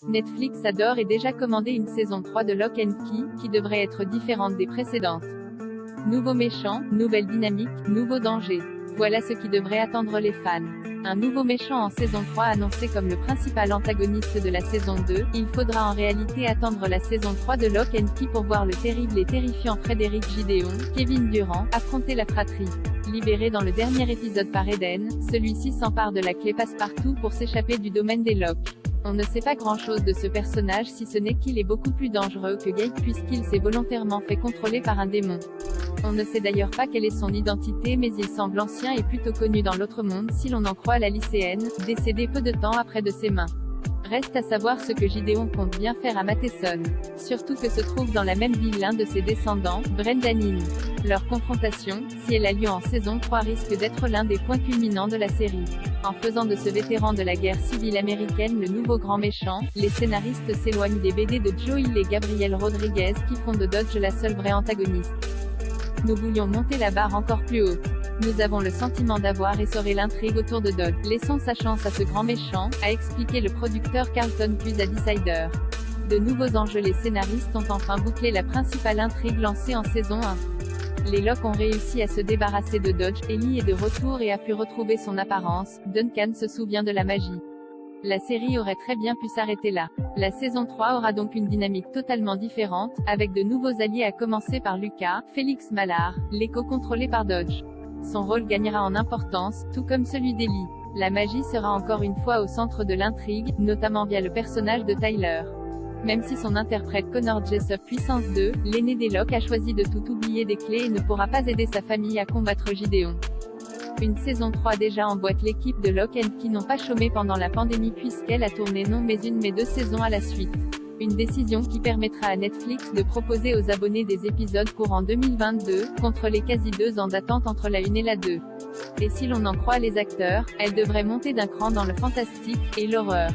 Netflix a d'ores et déjà commandé une saison 3 de Lock and Key, qui devrait être différente des précédentes. Nouveau méchant, nouvelle dynamique, nouveau danger. Voilà ce qui devrait attendre les fans. Un nouveau méchant en saison 3 annoncé comme le principal antagoniste de la saison 2, il faudra en réalité attendre la saison 3 de Lock and Key pour voir le terrible et terrifiant Frédéric Gideon, Kevin Durant, affronter la fratrie. Libéré dans le dernier épisode par Eden, celui-ci s'empare de la clé passe-partout pour s'échapper du domaine des Locks. On ne sait pas grand-chose de ce personnage si ce n'est qu'il est beaucoup plus dangereux que Gate puisqu'il s'est volontairement fait contrôler par un démon. On ne sait d'ailleurs pas quelle est son identité mais il semble ancien et plutôt connu dans l'autre monde si l'on en croit la lycéenne, décédée peu de temps après de ses mains. Reste à savoir ce que Gideon compte bien faire à Matheson. Surtout que se trouve dans la même ville l'un de ses descendants, Brendanine. Leur confrontation, si elle a lieu en saison 3 risque d'être l'un des points culminants de la série. En faisant de ce vétéran de la guerre civile américaine le nouveau grand méchant, les scénaristes s'éloignent des BD de Joe Hill et Gabriel Rodriguez qui font de Dodge la seule vraie antagoniste. Nous voulions monter la barre encore plus haut. Nous avons le sentiment d'avoir essoré l'intrigue autour de Dodge. Laissons sa chance à ce grand méchant, a expliqué le producteur Carlton Cuse à Decider. De nouveaux enjeux. Les scénaristes ont enfin bouclé la principale intrigue lancée en saison 1. Les Locks ont réussi à se débarrasser de Dodge, Ellie est de retour et a pu retrouver son apparence, Duncan se souvient de la magie. La série aurait très bien pu s'arrêter là. La saison 3 aura donc une dynamique totalement différente, avec de nouveaux alliés à commencer par Lucas, Félix Mallard, l'écho contrôlé par Dodge. Son rôle gagnera en importance, tout comme celui d'Ellie. La magie sera encore une fois au centre de l'intrigue, notamment via le personnage de Tyler. Même si son interprète Connor Jessup puissance 2, l'aîné des Locks a choisi de tout oublier des clés et ne pourra pas aider sa famille à combattre Gideon. Une saison 3 déjà emboîte. L'équipe de Lock and Key n'ont pas chômé pendant la pandémie puisqu'elle a tourné non mais une mais 2 saisons à la suite. Une décision qui permettra à Netflix de proposer aux abonnés des épisodes courant 2022, contre les quasi 2 ans d'attente entre la 1 et la 2. Et si l'on en croit les acteurs, elle devrait monter d'un cran dans le fantastique et l'horreur.